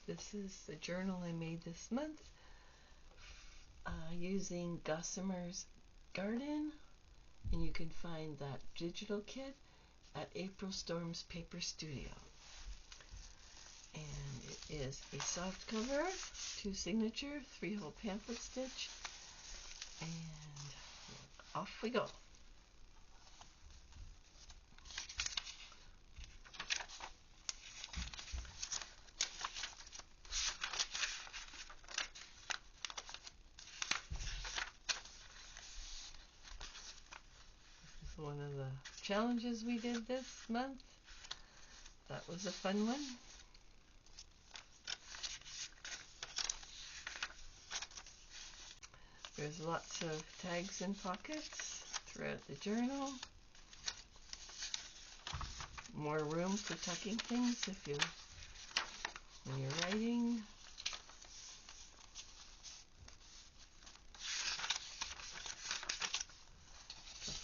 This is the journal I made this month using Gossamer's Garden, and you can find that digital kit at April Storm's Paper Studio. And it is a soft cover, 2 signature, 3-hole pamphlet stitch, and off we go. One of the challenges we did this month. That was a fun one. There's lots of tags and pockets throughout the journal. More room for tucking things when you're writing.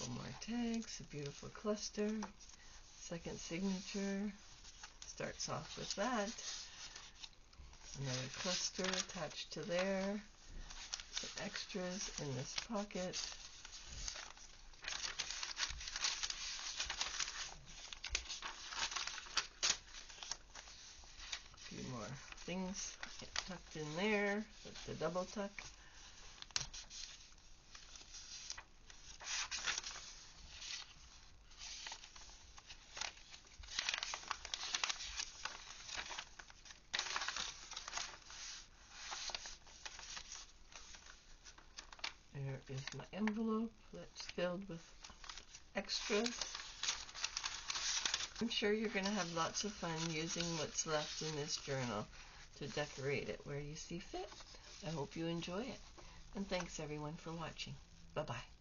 More tags, a beautiful cluster, second signature, starts off with that, another cluster attached to there, some extras in this pocket, a few more things tucked in there, that's the double tuck. There is my envelope that's filled with extras. I'm sure you're going to have lots of fun using what's left in this journal to decorate it where you see fit. I hope you enjoy it. And thanks everyone for watching. Bye-bye.